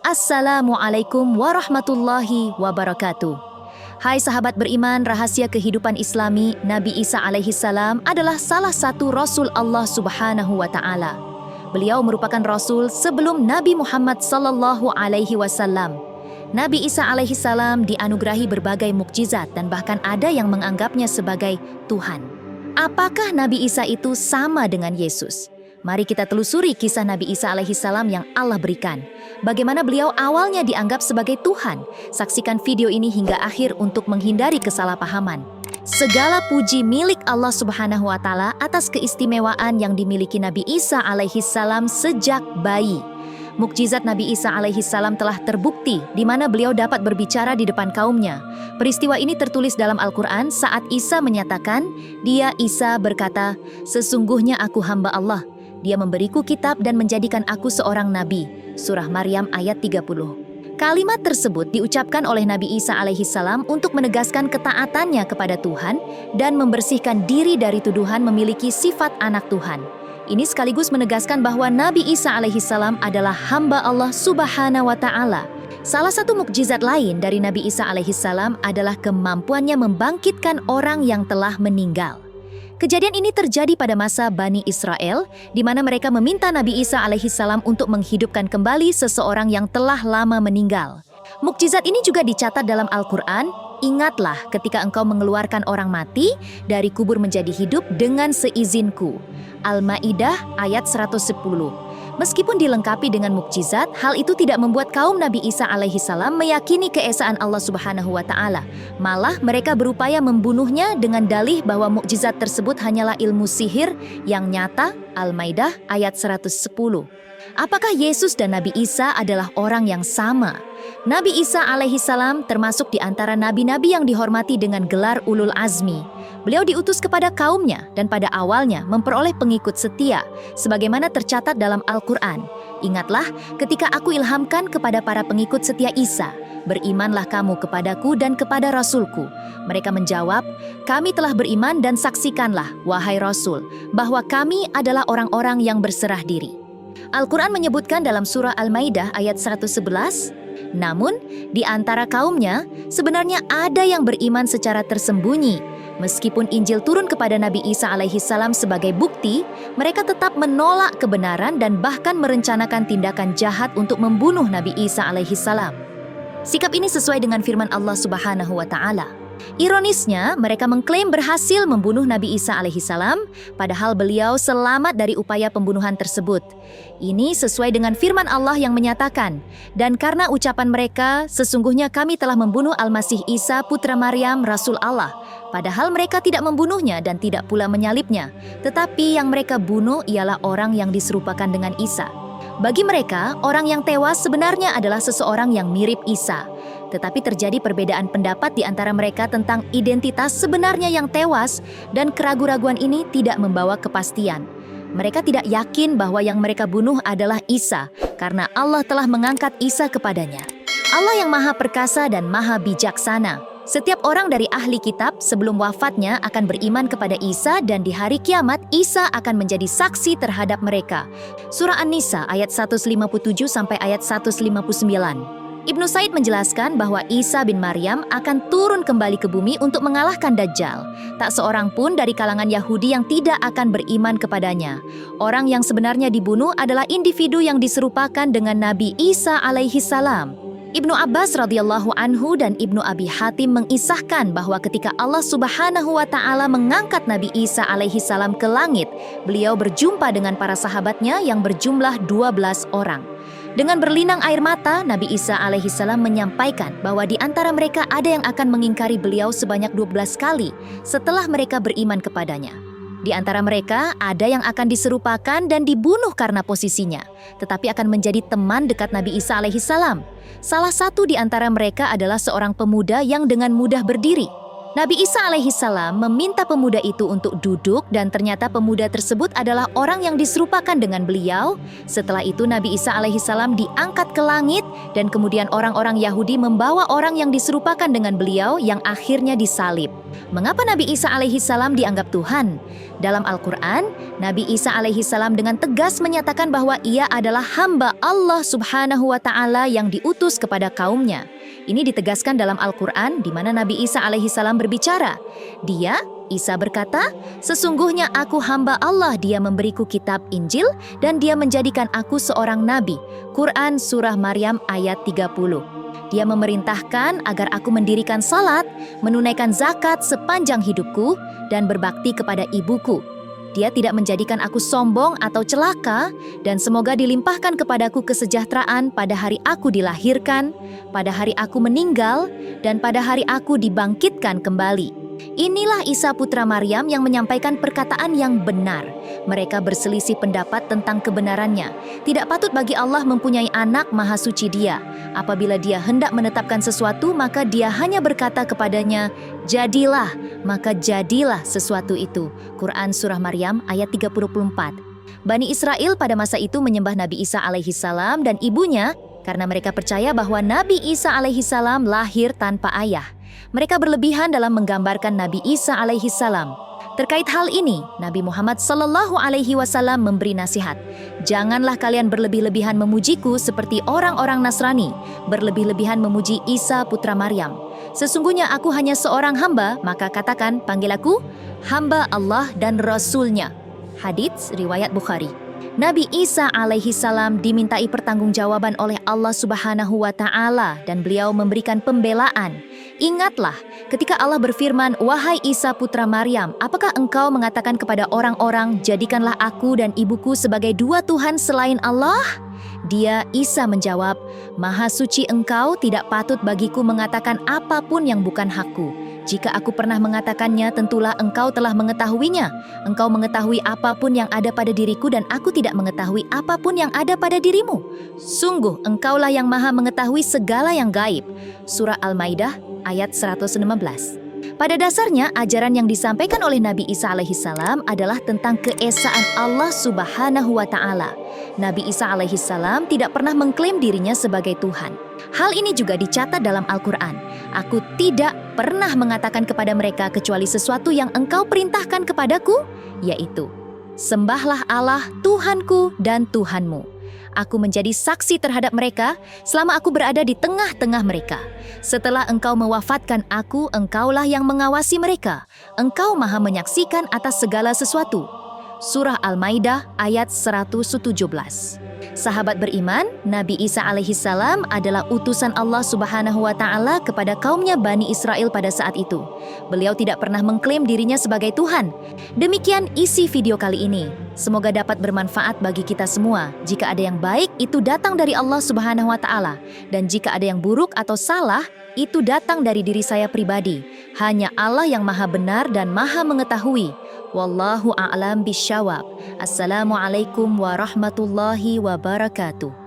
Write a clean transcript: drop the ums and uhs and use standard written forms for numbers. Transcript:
Assalamualaikum warahmatullahi wabarakatuh. Hai sahabat beriman, rahasia kehidupan Islami, Nabi Isa alaihi salam adalah salah satu Rasul Allah Subhanahu wa Ta'ala. Beliau merupakan Rasul sebelum Nabi Muhammad sallallahu alaihi wasallam. Nabi Isa alaihi salam dianugerahi berbagai mukjizat dan bahkan ada yang menganggapnya sebagai Tuhan. Apakah Nabi Isa itu sama dengan Yesus? Mari kita telusuri kisah Nabi Isa alaihi salam yang Allah berikan. Bagaimana beliau awalnya dianggap sebagai Tuhan. Saksikan video ini hingga akhir untuk menghindari kesalahpahaman. Segala puji milik Allah Subhanahu wa Ta'ala atas keistimewaan yang dimiliki Nabi Isa alaihi salam sejak bayi. Mukjizat Nabi Isa alaihi salam telah terbukti di mana beliau dapat berbicara di depan kaumnya. Peristiwa ini tertulis dalam Al-Quran saat Isa menyatakan, "Dia Isa berkata, sesungguhnya aku hamba Allah. Dia memberiku kitab dan menjadikan aku seorang nabi." Surah Maryam ayat 30. Kalimat tersebut diucapkan oleh Nabi Isa alaihi salam untuk menegaskan ketaatannya kepada Tuhan dan membersihkan diri dari tuduhan memiliki sifat anak Tuhan. Ini sekaligus menegaskan bahwa Nabi Isa alaihi salam adalah hamba Allah Subhanahu wa Ta'ala. Salah satu mukjizat lain dari Nabi Isa alaihi salam adalah kemampuannya membangkitkan orang yang telah meninggal. Kejadian ini terjadi pada masa Bani Israel, di mana mereka meminta Nabi Isa alaihi salam untuk menghidupkan kembali seseorang yang telah lama meninggal. Mukjizat ini juga dicatat dalam Al-Quran. Ingatlah ketika engkau mengeluarkan orang mati dari kubur menjadi hidup dengan seizinku. Al-Maidah ayat 110. Meskipun dilengkapi dengan mukjizat, hal itu tidak membuat kaum Nabi Isa alaihi salam meyakini keesaan Allah Subhanahu wa Ta'ala. Malah mereka berupaya membunuhnya dengan dalih bahwa mukjizat tersebut hanyalah ilmu sihir yang nyata. Al-Maidah ayat 110. Apakah Yesus dan Nabi Isa adalah orang yang sama? Nabi Isa alaihi salam termasuk di antara nabi-nabi yang dihormati dengan gelar ulul azmi. Beliau diutus kepada kaumnya dan pada awalnya memperoleh pengikut setia, sebagaimana tercatat dalam Al-Quran. Ingatlah ketika aku ilhamkan kepada para pengikut setia Isa, berimanlah kamu kepadaku dan kepada Rasulku. Mereka menjawab, kami telah beriman dan saksikanlah, wahai Rasul, bahwa kami adalah orang-orang yang berserah diri. Al-Quran menyebutkan dalam surah Al-Maidah ayat 111, namun di antara kaumnya sebenarnya ada yang beriman secara tersembunyi. Meskipun Injil turun kepada Nabi Isa alaihi salam sebagai bukti, mereka tetap menolak kebenaran dan bahkan merencanakan tindakan jahat untuk membunuh Nabi Isa alaihi salam. Sikap ini sesuai dengan firman Allah Subhanahu wa Ta'ala. Ironisnya, mereka mengklaim berhasil membunuh Nabi Isa alaihi salam, padahal beliau selamat dari upaya pembunuhan tersebut. Ini sesuai dengan firman Allah yang menyatakan, dan karena ucapan mereka, sesungguhnya kami telah membunuh Al-Masih Isa putra Maryam, Rasul Allah. Padahal mereka tidak membunuhnya dan tidak pula menyalibnya, tetapi yang mereka bunuh ialah orang yang diserupakan dengan Isa. Bagi mereka, orang yang tewas sebenarnya adalah seseorang yang mirip Isa. Tetapi terjadi perbedaan pendapat di antara mereka tentang identitas sebenarnya yang tewas, dan keraguan-raguan ini tidak membawa kepastian. Mereka tidak yakin bahwa yang mereka bunuh adalah Isa, karena Allah telah mengangkat Isa kepadanya. Allah yang maha perkasa dan maha bijaksana. Setiap orang dari ahli kitab sebelum wafatnya akan beriman kepada Isa, dan di hari kiamat Isa akan menjadi saksi terhadap mereka. Surah An-Nisa ayat 157 sampai ayat 159. Ibnu Said menjelaskan bahwa Isa bin Maryam akan turun kembali ke bumi untuk mengalahkan Dajjal. Tak seorang pun dari kalangan Yahudi yang tidak akan beriman kepadanya. Orang yang sebenarnya dibunuh adalah individu yang diserupakan dengan Nabi Isa alaihi salam. Ibnu Abbas radhiyallahu anhu dan Ibnu Abi Hatim mengisahkan bahwa ketika Allah Subhanahu wa Ta'ala mengangkat Nabi Isa alaihi salam ke langit, beliau berjumpa dengan para sahabatnya yang berjumlah 12 orang. Dengan berlinang air mata, Nabi Isa alaihi salam menyampaikan bahwa di antara mereka ada yang akan mengingkari beliau sebanyak 12 kali setelah mereka beriman kepadanya. Di antara mereka ada yang akan diserupakan dan dibunuh karena posisinya, tetapi akan menjadi teman dekat Nabi Isa alaihi salam. Salah satu di antara mereka adalah seorang pemuda yang dengan mudah berdiri. Nabi Isa alaihissalam meminta pemuda itu untuk duduk dan ternyata pemuda tersebut adalah orang yang diserupakan dengan beliau. Setelah itu Nabi Isa alaihissalam diangkat ke langit dan kemudian orang-orang Yahudi membawa orang yang diserupakan dengan beliau yang akhirnya disalib. Mengapa Nabi Isa alaihissalam dianggap Tuhan? Dalam Al-Quran, Nabi Isa alaihissalam dengan tegas menyatakan bahwa ia adalah hamba Allah subhanahu wa ta'ala yang diutus kepada kaumnya. Ini ditegaskan dalam Al-Quran di mana Nabi Isa alaihissalam berbicara. Isa berkata, "Sesungguhnya aku hamba Allah, dia memberiku kitab Injil dan dia menjadikan aku seorang nabi." Quran Surah Maryam ayat 30. Dia memerintahkan agar aku mendirikan salat, menunaikan zakat sepanjang hidupku, dan berbakti kepada ibuku. Dia tidak menjadikan aku sombong atau celaka, dan semoga dilimpahkan kepadaku kesejahteraan pada hari aku dilahirkan, pada hari aku meninggal, dan pada hari aku dibangkitkan kembali. Inilah Isa putra Maryam yang menyampaikan perkataan yang benar. Mereka berselisih pendapat tentang kebenarannya. Tidak patut bagi Allah mempunyai anak, maha suci Dia. Apabila Dia hendak menetapkan sesuatu, maka Dia hanya berkata kepadanya, "Jadilah," maka jadilah sesuatu itu. Quran Surah Maryam ayat 34. Bani Israel pada masa itu menyembah Nabi Isa alaihissalam dan ibunya karena mereka percaya bahwa Nabi Isa alaihissalam lahir tanpa ayah. Mereka berlebihan dalam menggambarkan Nabi Isa alaihissalam. Terkait hal ini, Nabi Muhammad sallallahu alaihi wasallam memberi nasihat. Janganlah kalian berlebih-lebihan memujiku seperti orang-orang Nasrani, berlebih-lebihan memuji Isa putra Maryam. Sesungguhnya aku hanya seorang hamba, maka katakan, panggil aku hamba Allah dan Rasul-Nya. Hadits riwayat Bukhari. Nabi Isa alaihissalam dimintai pertanggungjawaban oleh Allah subhanahu wa ta'ala dan beliau memberikan pembelaan. Ingatlah, ketika Allah berfirman, "Wahai Isa putra Maryam, apakah engkau mengatakan kepada orang-orang, jadikanlah aku dan ibuku sebagai dua Tuhan selain Allah?" Dia, Isa menjawab, "Maha suci engkau, tidak patut bagiku mengatakan apapun yang bukan hakku. Jika aku pernah mengatakannya, tentulah engkau telah mengetahuinya. Engkau mengetahui apapun yang ada pada diriku dan aku tidak mengetahui apapun yang ada pada dirimu. Sungguh, engkaulah yang maha mengetahui segala yang gaib." Surah Al-Maidah ayat 116. Pada dasarnya, ajaran yang disampaikan oleh Nabi Isa alaihissalam adalah tentang keesaan Allah subhanahu wa ta'ala. Nabi Isa alaihissalam tidak pernah mengklaim dirinya sebagai Tuhan. Hal ini juga dicatat dalam Al-Quran. "Aku tidak pernah mengatakan kepada mereka kecuali sesuatu yang engkau perintahkan kepadaku, yaitu, sembahlah Allah, Tuhanku dan Tuhanmu. Aku menjadi saksi terhadap mereka selama aku berada di tengah-tengah mereka. Setelah engkau mewafatkan aku, engkaulah yang mengawasi mereka. Engkau maha menyaksikan atas segala sesuatu." Surah Al-Maidah ayat 117. Sahabat beriman, Nabi Isa alaihissalam adalah utusan Allah subhanahu wa ta'ala kepada kaumnya Bani Israel pada saat itu. Beliau tidak pernah mengklaim dirinya sebagai Tuhan. Demikian isi video kali ini. Semoga dapat bermanfaat bagi kita semua. Jika ada yang baik, itu datang dari Allah subhanahu wa ta'ala. Dan jika ada yang buruk atau salah, itu datang dari diri saya pribadi. Hanya Allah yang maha benar dan maha mengetahui. Wallahu a'lam bisyawab. Assalamualaikum warahmatullahi wabarakatuh.